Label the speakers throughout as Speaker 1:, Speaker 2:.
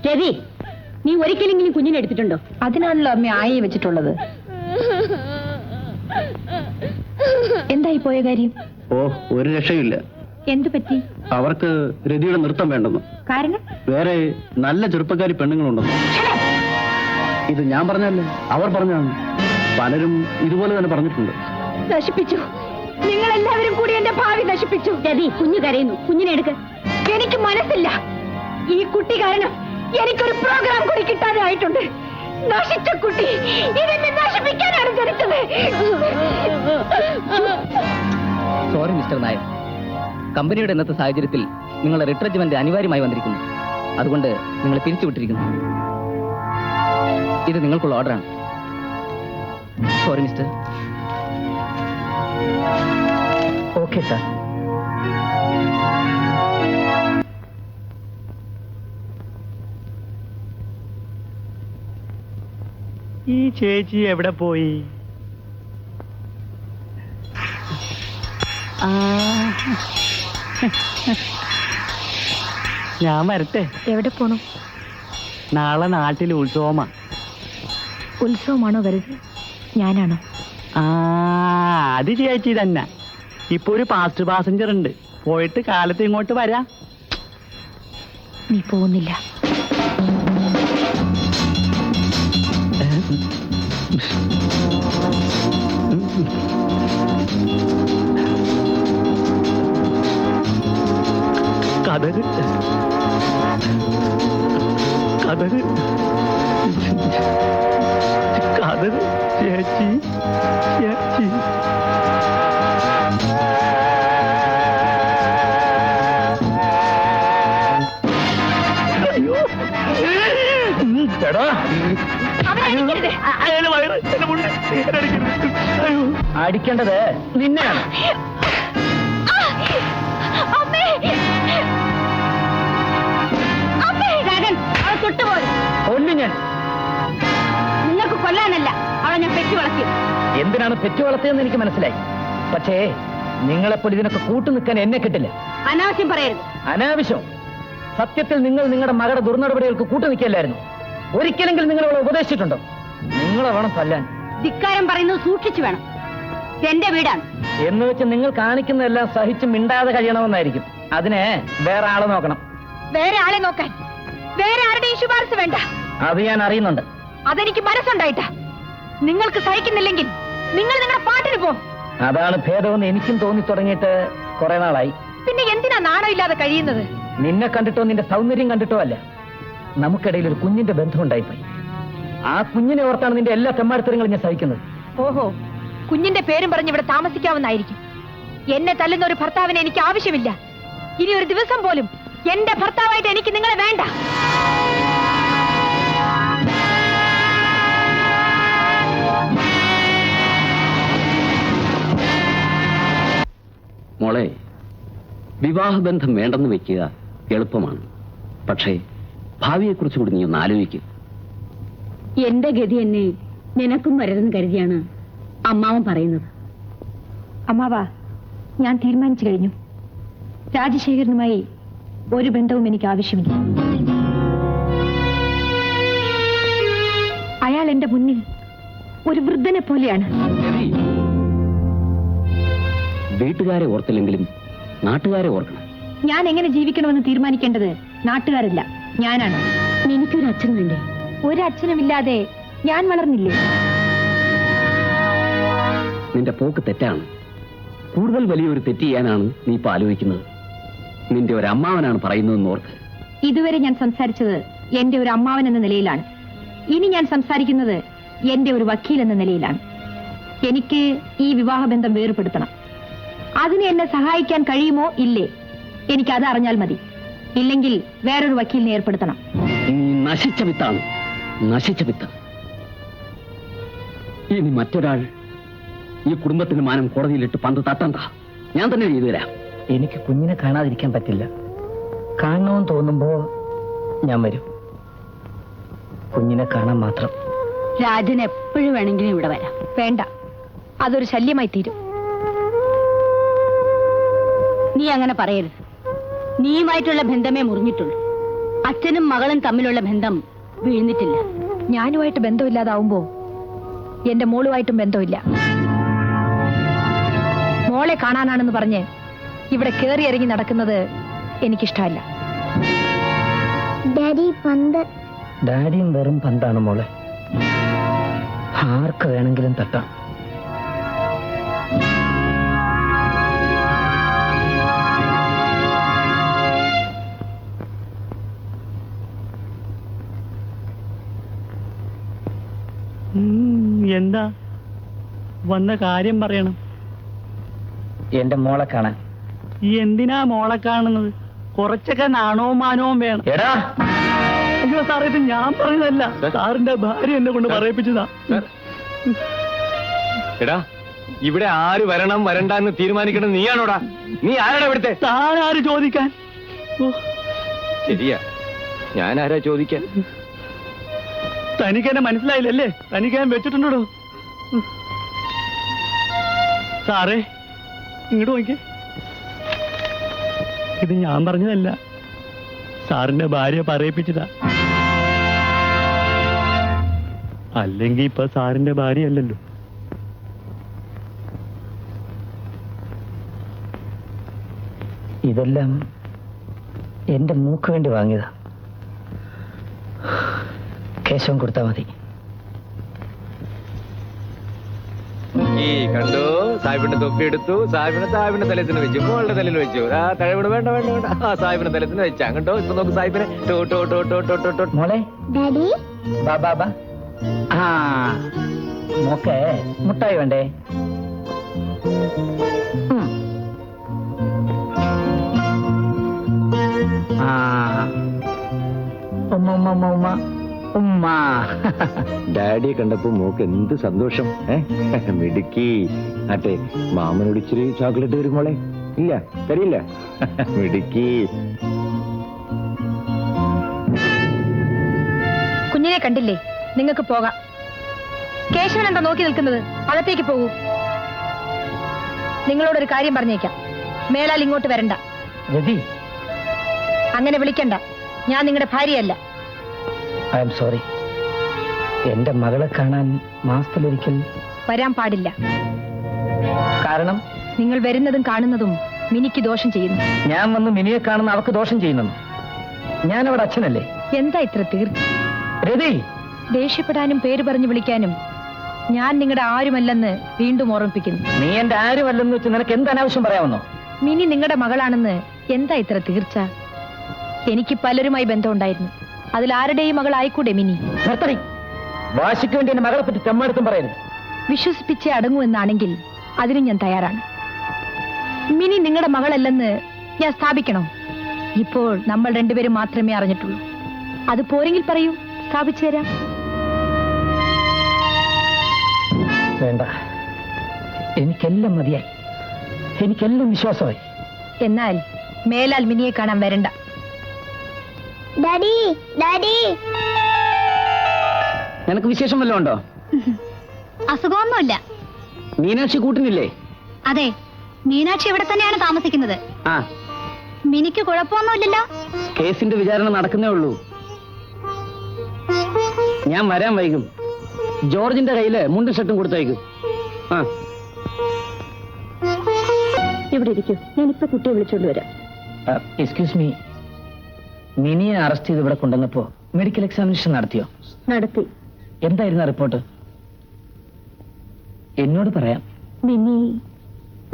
Speaker 1: രവി, നീ ഒരിക്കലെങ്കിലും കുഞ്ഞിനെ എടുത്തിട്ടുണ്ടോ?
Speaker 2: അതിനാണല്ലോ അമ്മ ആയി വെച്ചിട്ടുള്ളത്. എന്തായി പോയ കാര്യം?
Speaker 3: ഓ, ഒരു രക്ഷയില്ല.
Speaker 2: എന്തു പറ്റി?
Speaker 3: അവർക്ക് രതിയുടെ നൃത്തം വേണ്ടെന്ന്.
Speaker 2: കാരണം?
Speaker 3: വേറെ നല്ല ചെറുപ്പക്കാരി പെണ്ണുങ്ങളുണ്ടെന്ന്. ഇത് ഞാൻ പറഞ്ഞല്ലേ, അവർ പറഞ്ഞാണ്. പലരും ഇതുപോലെ തന്നെ പറഞ്ഞിട്ടുണ്ട്.
Speaker 2: നശിപ്പിച്ചു, നിങ്ങൾ എല്ലാവരും കൂടി എന്റെ ഭാവി നശിപ്പിച്ചു.
Speaker 1: രവി, കുഞ്ഞു കരയുന്നു, കുഞ്ഞിനെ എടുക്ക.
Speaker 2: എനിക്ക് മനസ്സില്ല. ഈ കുട്ടി കാരണം എനിക്കൊരു പ്രോഗ്രാം കൂടി കിട്ടാതെ ആയിട്ടുണ്ട്. നശിച്ച കുട്ടി ഇതെന്നെ നശിപ്പിക്കാനാണ് ജനിച്ചത്.
Speaker 4: സോറി മിസ്റ്റർ നായർ, കമ്പനിയുടെ ഇന്നത്തെ സാഹചര്യത്തിൽ നിങ്ങളുടെ റിട്രജ്മെന്റ് അനിവാര്യമായി വന്നിരിക്കുന്നു. അതുകൊണ്ട് നിങ്ങളെ പിരിച്ചുവിട്ടിരിക്കുന്നു. ഇത് നിങ്ങൾക്കുള്ള ഓർഡറാണ്. Sorry mister. Okay sir.
Speaker 5: ഈ ചേച്ചി എവിടെ പോയി? ഞാൻ വരട്ടെ.
Speaker 2: എവിടെ പോണു?
Speaker 5: നാളെ നാട്ടിൽ ഉത്സവമാ.
Speaker 2: ഉത്സവമാണോ വരുന്നത്? ഞാനാണോ?
Speaker 5: അത് ചേച്ചി തന്നെ. ഇപ്പൊ ഒരു ഫാസ്റ്റ് പാസഞ്ചർ ഉണ്ട്, പോയിട്ട് കാലത്ത് ഇങ്ങോട്ട് വരാം.
Speaker 2: നീ പോകുന്നില്ല.
Speaker 5: കഥക് കഥക് കഥക് ചേച്ചി ചേച്ചി.
Speaker 4: അടിക്കേണ്ടത് നിന്നെയാണ്. കൊല്ലു ഞാൻ.
Speaker 1: നിങ്ങൾക്ക് കൊല്ലാനല്ല, അവളെ ഞാൻ പെറ്റി വളർത്തി.
Speaker 4: എന്തിനാണ് പെറ്റു വളർത്തിയെന്ന് എനിക്ക് മനസ്സിലായി. പക്ഷേ നിങ്ങളെപ്പോൾ ഇതിനൊക്കെ കൂട്ടു നിൽക്കാൻ എന്നെ കിട്ടില്ല.
Speaker 1: അനാവശ്യം പറയരുത്.
Speaker 4: അനാവശ്യം? സത്യത്തിൽ നിങ്ങൾ നിങ്ങളുടെ മകളുടെ ദുർനടപടികൾക്ക് കൂട്ടു നിൽക്കില്ലായിരുന്നു. ഒരിക്കലെങ്കിലും നിങ്ങൾ അവളെ ഉപദേശിച്ചിട്ടുണ്ടോ? നിങ്ങളെ വേണം തല്ലാൻ.
Speaker 1: ധിക്കാരം പറയുന്നത് സൂക്ഷിച്ചു വേണം. എന്റെ വീടാണ്
Speaker 4: എന്ന് വെച്ച് നിങ്ങൾ കാണിക്കുന്നതെല്ലാം സഹിച്ച് മിണ്ടാതെ കഴിയണമെന്നായിരിക്കും. അതിനെ വേറെ ആളെ നോക്കണം.
Speaker 2: വേറെ ആളെ നോക്കാൻ വേറെ ആരുടെയും ശുപാർശ വേണ്ട.
Speaker 4: അത് ഞാൻ അറിയുന്നുണ്ട്.
Speaker 2: അതെനിക്ക് മനസ്സുണ്ടായിട്ടാ. നിങ്ങൾക്ക് സഹിക്കുന്നില്ലെങ്കിൽ നിങ്ങൾ നിങ്ങളുടെ പാട്ടിന് പോ.
Speaker 4: അതാണ് ഭേദമെന്ന് എനിക്കും തോന്നി തുടങ്ങിയിട്ട് കുറെ നാളായി.
Speaker 2: പിന്നെ എന്തിനാ നാണം ഇല്ലാതെ കഴിയുന്നത്?
Speaker 4: നിന്നെ കണ്ടിട്ടോ നിന്റെ സൗന്ദര്യം കണ്ടിട്ടോ അല്ല, നമുക്കിടയിൽ ഒരു കുഞ്ഞിന്റെ ബന്ധം ഉണ്ടായിപ്പോയി. ആ കുഞ്ഞിനെ ഓർത്താണ് നിന്റെ എല്ലാ തെമ്മാടിത്തരങ്ങളും ഞാൻ സഹിക്കുന്നത്.
Speaker 2: ഓഹോ, കുഞ്ഞിന്റെ പേരും പറഞ്ഞ് ഇവിടെ താമസിക്കാവുന്നായിരിക്കും. എന്നെ തല്ലുന്ന ഒരു ഭർത്താവിനെ എനിക്ക് ആവശ്യമില്ല. ഇനി ഒരു ദിവസം പോലും എന്റെ ഭർത്താവായിട്ട് എനിക്ക് നിങ്ങളെ വേണ്ട.
Speaker 3: മോളെ, വിവാഹബന്ധം വേണ്ടെന്ന് വെക്കുക എളുപ്പമാണ്. പക്ഷേ ഭാവിയെക്കുറിച്ച് കൂടി നീ ഒന്ന് ആലോചിക്കുക.
Speaker 1: എന്റെ ഗതി എന്നെ നിനക്കും വരരുതെന്ന് കരുതിയാണ് അമ്മാവൻ പറയുന്നത്.
Speaker 2: അമ്മാവാ, ഞാൻ തീരുമാനിച്ചു കഴിഞ്ഞു. രാജശേഖരനുമായി ഒരു ബന്ധവും എനിക്ക് ആവശ്യമില്ല. അയാൾ എന്റെ മുന്നിൽ ഒരു വൃദ്ധനെ പോലെയാണ്.
Speaker 3: വീട്ടുകാരെ ഓർത്തില്ലെങ്കിലും നാട്ടുകാരെ ഓർക്കണം.
Speaker 2: ഞാൻ എങ്ങനെ ജീവിക്കണമെന്ന് തീരുമാനിക്കേണ്ടത് നാട്ടുകാരല്ല, ഞാനാണ്.
Speaker 1: എനിക്കൊരു അച്ഛൻ വേണ്ടേ?
Speaker 2: ഒരു അച്ഛനുമില്ലാതെ ഞാൻ വളർന്നില്ലേ?
Speaker 3: നിന്റെ പോക്ക് തെറ്റാണ്. കൂടുതൽ വലിയൊരു തെറ്റ് ചെയ്യാനാണ് നീ ഇപ്പൊ ആലോചിക്കുന്നത്. നിന്റെ ഒരു അമ്മാവനാണ് പറയുന്നതെന്ന് ഓർക്ക്.
Speaker 2: ഇതുവരെ ഞാൻ സംസാരിച്ചത് എന്റെ ഒരു അമ്മാവൻ എന്ന നിലയിലാണ്. ഇനി ഞാൻ സംസാരിക്കുന്നത് എന്റെ ഒരു വക്കീൽ എന്ന നിലയിലാണ്. എനിക്ക് ഈ വിവാഹബന്ധം വേർപെടുത്തണം. അതിന് എന്നെ സഹായിക്കാൻ കഴിയുമോ ഇല്ലേ, എനിക്കത് അറിഞ്ഞാൽ മതി. ഇല്ലെങ്കിൽ വേറൊരു വക്കീലിനെ ഏർപ്പെടുത്തണം.
Speaker 3: നീ നശിച്ച വിത്താണ്, നശിച്ച വിത്ത്. ഇനി മറ്റൊരാൾ ഈ കുടുംബത്തിന്റെ മാനം കോടതിയിലിട്ട് പന്ത് തട്ടണ്ട. ഞാൻ തന്നെ ചെയ്തു തരാം.
Speaker 4: എനിക്ക് കുഞ്ഞിനെ കാണാതിരിക്കാൻ പറ്റില്ല. കാണണമെന്ന് തോന്നുമ്പോ ഞാൻ വരും. കുഞ്ഞിനെ കാണാൻ മാത്രം.
Speaker 1: രാജൻ എപ്പോഴും വേണമെങ്കിലും ഇവിടെ വരാം.
Speaker 2: വേണ്ട, അതൊരു ശല്യമായി തീരും.
Speaker 1: നീ അങ്ങനെ പറയരുത്. നീയുമായിട്ടുള്ള ബന്ധമേ മുറിഞ്ഞിട്ടുള്ളൂ. അച്ഛനും മകളും തമ്മിലുള്ള ബന്ധം വീഴ്ന്നിട്ടില്ല.
Speaker 2: ഞാനുമായിട്ട് ബന്ധമില്ലാതാവുമ്പോ എന്റെ മോളുമായിട്ടും ബന്ധമില്ല. മോളെ കാണാനാണെന്ന് പറഞ്ഞ് ഇവിടെ കേറി ഇറങ്ങി നടക്കുന്നത് എനിക്കിഷ്ടമല്ല.
Speaker 4: ഡാഡിയും വെറും പന്താണ് മോളെ, ആർക്ക് വേണമെങ്കിലും തട്ടാം.
Speaker 5: എന്താ വന്ന കാര്യം പറയണം.
Speaker 4: എന്റെ മോളെ കാണാൻ.
Speaker 5: എന്തിനാ മോളെ കാണുന്നത്? കുറച്ചൊക്കെ നാണവും മാനവും വേണം.
Speaker 4: എടാ,
Speaker 5: അയ്യോ സാർ, ഇത് ഞാൻ പറഞ്ഞതല്ല, സാറിന്റെ ഭാര്യ എന്നെ കൊണ്ട് പറയിപ്പിച്ചതാ.
Speaker 6: എടാ, ഇവിടെ ആര് വരണം വരണ്ടെന്ന് തീരുമാനിക്കണം നീയാണോടാ? നീ ആരാടാ ഇവിടുത്തെ?
Speaker 5: താൻ ആര് ചോദിക്കാൻ?
Speaker 6: ശരിയാ, ഞാൻ ആരാ ചോദിക്കാൻ?
Speaker 5: തനിക്ക് എന്നെ മനസ്സിലായില്ലല്ലേ? തനിക്ക് ഞാൻ വെച്ചിട്ടുണ്ടോ? സാറേ, ഇങ്ങോട്ട് നോക്കിയേ. ഇത് ഞാൻ പറഞ്ഞതല്ല, സാറിന്റെ ഭാര്യ പറയിപ്പിച്ചതാ. അല്ലെങ്കിൽ ഇപ്പൊ സാറിന്റെ ഭാര്യ അല്ലല്ലോ.
Speaker 4: ഇതെല്ലാം എന്റെ മൂക്ക് വേണ്ടി വാങ്ങിയതാ. കേശവൻ കൊടുത്താ മതി.
Speaker 6: ഈ കണ്ടു, സാഹിബിന്റെ തൊപ്പി എടുത്തു, സാഹിബിന്റെ തലത്തിന് വെച്ചു, മോളുടെ തലയിൽ വെച്ചു. ആ തഴവിട് വേണ്ട വേണ്ട വേണ്ട, ആ സാഹിബിന്റെ തലത്തിന് വെച്ച. അങ്ങോട്ടോ ഇപ്പൊ നോക്ക് സാഹിബിനെ.
Speaker 4: മോളെ, ബാബാ. ആ മോക്കെ മുട്ടായി വേണ്ടേ? ആ ഉമ്മ.
Speaker 6: ഡാഡിയെ കണ്ടപ്പോ മോക്ക് എന്ത് സന്തോഷം. മിടുക്കി. ആട്ടെ, മാമനോട് ഇച്ചിരി ചോക്ലേറ്റ് തരും മോളെ. ഇല്ല, തരില്ല. മിടുക്കി.
Speaker 2: കുഞ്ഞിനെ കണ്ടില്ലേ? നിങ്ങൾക്ക് പോകാം. കേശവൻ എന്താ നോക്കി നിൽക്കുന്നത്? അകത്തേക്ക് പോകൂ. നിങ്ങളോടൊരു കാര്യം പറഞ്ഞേക്കാം, മേലാൽ ഇങ്ങോട്ട് വരണ്ട.
Speaker 4: രതി,
Speaker 2: അങ്ങനെ വിളിക്കണ്ട. ഞാൻ നിങ്ങളുടെ ഭാര്യയല്ല.
Speaker 4: I am sorry. എന്റെ മകളെ കാണാൻ മാസത്തിലൊരിക്കൽ
Speaker 2: വരാൻ പാടില്ല.
Speaker 4: കാരണം
Speaker 2: നിങ്ങൾ വരുന്നതും കാണുന്നതും മിനിക്ക് ദോഷം ചെയ്യുന്നു.
Speaker 4: ഞാൻ വന്ന് മിനിയെ കാണുന്ന അവക്ക് ദോഷം ചെയ്യുന്നു. ഞാൻ അവിടെ അച്ഛനല്ലേ?
Speaker 2: എന്താ ഇത്ര തീർച്ച?
Speaker 4: രതി,
Speaker 2: ദേഷ്യപ്പെടാനും പേര് പറഞ്ഞു വിളിക്കാനും ഞാൻ നിങ്ങളുടെ ആരുമല്ലെന്ന് വീണ്ടും ഓർമ്മിപ്പിക്കുന്നു.
Speaker 4: നീ എന്റെ ആരുമല്ലെന്ന് വെച്ച് നിനക്ക് എന്ത് അനാവശ്യം പറയാമെന്നോ?
Speaker 2: മിനി നിങ്ങളുടെ മകളാണെന്ന് എന്താ ഇത്ര തീർച്ച? എനിക്ക് പലരുമായി ബന്ധമുണ്ടായിരുന്നു. അതിൽ ആരുടെയും മകളായിക്കൂടെ മിനി?
Speaker 4: നിർത്തടി. വാശിക്ക് വേണ്ടി എന്റെ മകളെ പറ്റി തെമ്മാടുത്തും പറയരുത്.
Speaker 2: വിശ്വസിപ്പിച്ചേ അടങ്ങൂ എന്നാണെങ്കിൽ അതിനും ഞാൻ തയ്യാറാണ്. മിനി നിങ്ങളുടെ മകളല്ലെന്ന് ഞാൻ സ്ഥാപിക്കണോ? ഇപ്പോൾ നമ്മൾ രണ്ടുപേരും മാത്രമേ അറിഞ്ഞിട്ടുള്ളൂ. അത് പോരെങ്കിൽ പറയൂ, സ്ഥാപിച്ചു തരാം.
Speaker 4: വേണ്ട, എനിക്കെല്ലാം മതിയായി. എനിക്കെല്ലാം വിശ്വാസമായി.
Speaker 2: എന്നാൽ മേലാൽ മിനിയെ കാണാൻ വരണ്ട.
Speaker 1: Daddy, daddy.
Speaker 4: നിനക്ക് വിശേഷം വല്ലതും ഉണ്ടോ?
Speaker 1: അസുഖമൊന്നുമില്ല.
Speaker 4: മീനാക്ഷി കൂട്ടിനില്ലേ?
Speaker 1: അതെ, മീനാക്ഷി ഇവിടെ തന്നെയാണ് താമസിക്കുന്നത്.
Speaker 4: ആ,
Speaker 1: മിനിക്ക് കുഴപ്പമൊന്നുമില്ലല്ലോ.
Speaker 4: കേസിന്റെ വിചാരണ നടക്കുന്നേ ഉള്ളൂ. ഞാൻ വരാൻ വൈകും. ജോർജിന്റെ കയ്യില് മുണ്ടും ഷർട്ടും കൊടുത്തയക്കും. ആ,
Speaker 2: ഇവിടെ ഇരിക്കും, ഞാനിപ്പോ കുട്ടിയെ വിളിച്ചോണ്ട് വരാം.
Speaker 4: എക്സ്ക്യൂസ് മീ, മിനിയെ അറസ്റ്റ് ചെയ്ത് ഇവിടെ കൊണ്ടുവന്നപ്പോ മെഡിക്കൽ എക്സാമിനേഷൻ നടത്തിയോ?
Speaker 2: നടത്തി.
Speaker 4: എന്തായിരുന്നു റിപ്പോർട്ട്? എന്നോട് പറയാം.
Speaker 2: മിനി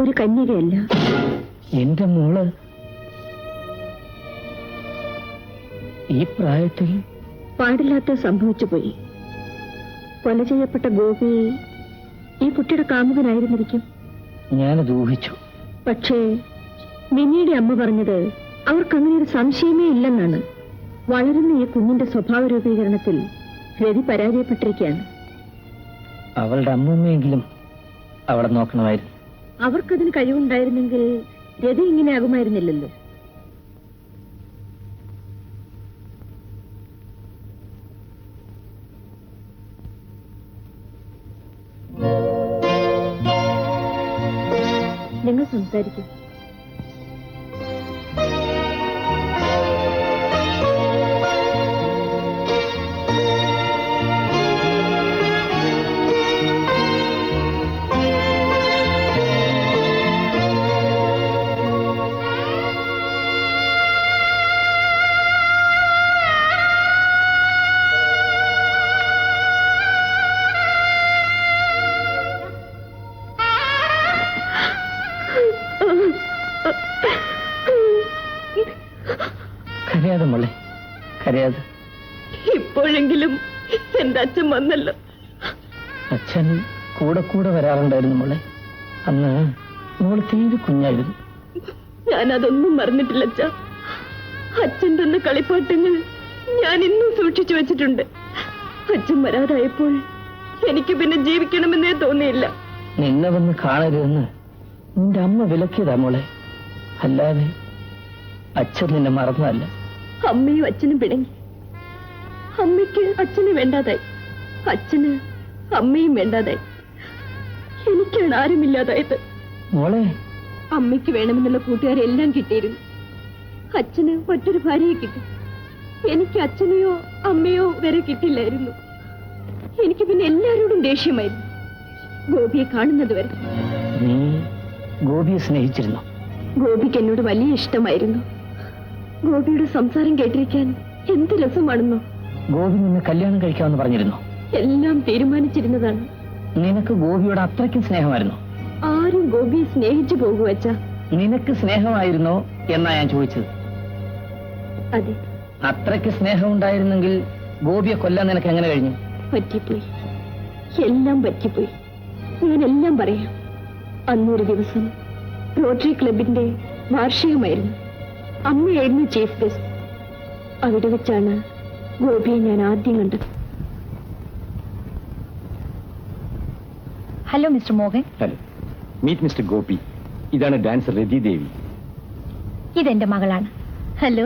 Speaker 2: ഒരു കന്യകയല്ല.
Speaker 4: എന്റെ മോള് ഈ പ്രായത്തിൽ
Speaker 2: പാടില്ലാത്ത സംഭവിച്ചു പോയി. കൊല ചെയ്യപ്പെട്ട ഗോപി ഈ കുട്ടിയുടെ കാമുകനായിരുന്നിരിക്കും.
Speaker 4: ഞാനത് ഊഹിച്ചു.
Speaker 2: പക്ഷേ മിനിയുടെ അമ്മ പറഞ്ഞത് അവർക്കങ്ങനെ ഒരു സംശയമേ ഇല്ലെന്നാണ്. വളരുന്ന ഈ കുഞ്ഞിന്റെ സ്വഭാവ രൂപീകരണത്തിൽ രതി പരാജയപ്പെട്ടിരിക്കുകയാണ്.
Speaker 4: അവളുടെ അമ്മൂമ്മയെങ്കിലും അവിടെ നോക്കണമായിരുന്നു.
Speaker 2: അവർക്കതിന് കഴിവുണ്ടായിരുന്നെങ്കിൽ രതി ഇങ്ങനെ ആകുമായിരുന്നില്ലല്ലോ. നിങ്ങൾ സംസാരിക്കും.
Speaker 4: കരയാതെ മോളെ, കരയാതെ.
Speaker 1: ഇപ്പോഴെങ്കിലും എന്റെ അച്ഛൻ വന്നല്ലോ.
Speaker 4: അച്ഛൻ കൂടെ കൂടെ വരാറുണ്ടായിരുന്നു മോളെ. അന്ന് മോള് തീരെ കുഞ്ഞായിരുന്നു.
Speaker 1: ഞാനതൊന്നും മറന്നിട്ടില്ല അച്ഛാ. അച്ഛൻ തന്ന കളിപ്പാട്ടങ്ങൾ ഞാൻ ഇന്നും സൂക്ഷിച്ചു വെച്ചിട്ടുണ്ട്. അച്ഛൻ വരാതായപ്പോൾ എനിക്ക് പിന്നെ ജീവിക്കണമെന്നേ തോന്നിയില്ല.
Speaker 4: നിന്നെ വന്ന് കാണരുതെന്ന് നിന്റെ അമ്മ വിലക്കിയതാ മോളെ, അല്ലാതെ അച്ഛൻ നിന്നെ മറന്നതല്ല.
Speaker 1: അമ്മയും അച്ഛനും പിണങ്ങി. അമ്മയ്ക്ക് അച്ഛന് വേണ്ടാതായി, അച്ഛന് അമ്മയും വേണ്ടാതായി. എനിക്കാണ് ആരുമില്ലാതായത്.
Speaker 4: മോളെ,
Speaker 1: അമ്മയ്ക്ക് വേണമെന്നുള്ള കൂട്ടുകാരെല്ലാം കിട്ടിയിരുന്നു. അച്ഛന് മറ്റൊരു ഭാര്യയെ കിട്ടി. എനിക്ക് അച്ഛനെയോ അമ്മയോ വരെ കിട്ടില്ലായിരുന്നു. എനിക്ക് പിന്നെ എല്ലാവരോടും ദേഷ്യമായിരുന്നു, ഗോപിയെ കാണുന്നത് വരെ.
Speaker 4: നീ ഗോപിയെ സ്നേഹിച്ചിരുന്നു?
Speaker 1: ഗോപിക്ക് എന്നോട് വലിയ ഇഷ്ടമായിരുന്നു. ഗോപിയുടെ സംസാരം കേട്ടിരിക്കാൻ എന്ത് രസമാണെന്നോ.
Speaker 4: ഗോപി നിന്നെ കല്യാണം കഴിക്കാമെന്ന് പറഞ്ഞിരുന്നു?
Speaker 1: എല്ലാം തീരുമാനിച്ചിരുന്നതാണ്.
Speaker 4: നിനക്ക് ഗോപിയോട് അത്രയ്ക്കും സ്നേഹമായിരുന്നു?
Speaker 1: ആരും ഗോപിയെ സ്നേഹിച്ചു പോകും അച്ഛാ.
Speaker 4: നിനക്ക് സ്നേഹമായിരുന്നോ എന്നാ ഞാൻ ചോദിച്ചത്.
Speaker 1: അതെ,
Speaker 4: അത്രയ്ക്ക് സ്നേഹം ഉണ്ടായിരുന്നെങ്കിൽ ഗോപിയെ കൊല്ലാൻ നിനക്ക് എങ്ങനെ കഴിഞ്ഞു?
Speaker 1: പറ്റിപ്പോയി, എല്ലാം പറ്റിപ്പോയി. ഞാനെല്ലാം പറയാം. അന്നൊരു ദിവസം റോട്ടറി ക്ലബിന്റെ വാർഷികമായിരുന്നു. അമ്മയായിരുന്നു ചീഫ് ഗസ്റ്റ്. അവിടെ വെച്ചാണ് ഗോപിയെ ഞാൻ ആദ്യം കണ്ടത്.
Speaker 2: Hello mister Mohan.
Speaker 6: Hello, meet mister Gopi. ഇതാണ് ഡാൻസർ രതി ദേവി.
Speaker 2: ഇതെന്റെ മകളാണ്. ഹലോ.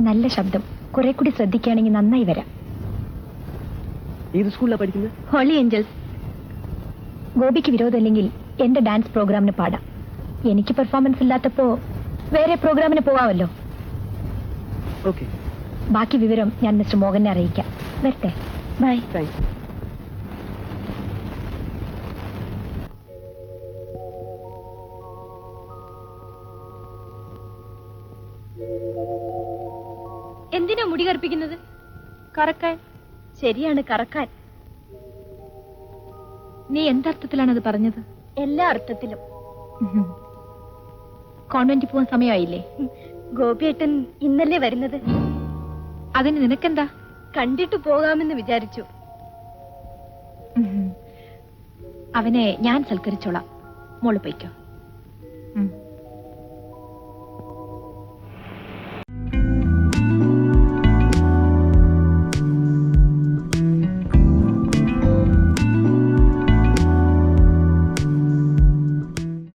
Speaker 2: നല്ല ശബ്ദം, കുറെ കൂടി ശ്രദ്ധിക്കുകയാണെങ്കിൽ നന്നായി വരാം.
Speaker 4: ഏത് സ്കൂളിലാണ് പഠിക്കുന്നത്?
Speaker 2: Holy Angels. ഗോപിക്ക് വിരോധമില്ലെങ്കിൽ എന്റെ ഡാൻസ് പ്രോഗ്രാമിന് പാടാം. എനിക്ക് പെർഫോമൻസ് ഇല്ലാത്തപ്പോ വേറെ പ്രോഗ്രാമിന് പോവാമല്ലോ.
Speaker 4: ഓക്കെ.
Speaker 2: ബാക്കി വിവരം ഞാൻ മിസ്റ്റർ മോഹനെ അറിയിക്കാം. വരട്ടെ. ബൈ. എന്തിനാ മുടി കറുപ്പിക്കുന്നത്? കറക്കാൻ. ശരിയാണ്, കറക്കാൻ. നീ എന്തർത്ഥത്തിലാണ് അത് പറഞ്ഞത്? എല്ലാ അർത്ഥത്തിലും. കോൺവെന്റിൽ പോകാൻ സമയമായില്ലേ?
Speaker 1: ഗോപിയേട്ടൻ ഇന്നല്ലേ വരുന്നത്.
Speaker 2: അതിന് നിനക്കെന്താ?
Speaker 1: കണ്ടിട്ട് പോകാമെന്ന് വിചാരിച്ചു.
Speaker 2: അവനെ ഞാൻ സൽക്കരിച്ചോളാം. മോള് പോയിക്കോ.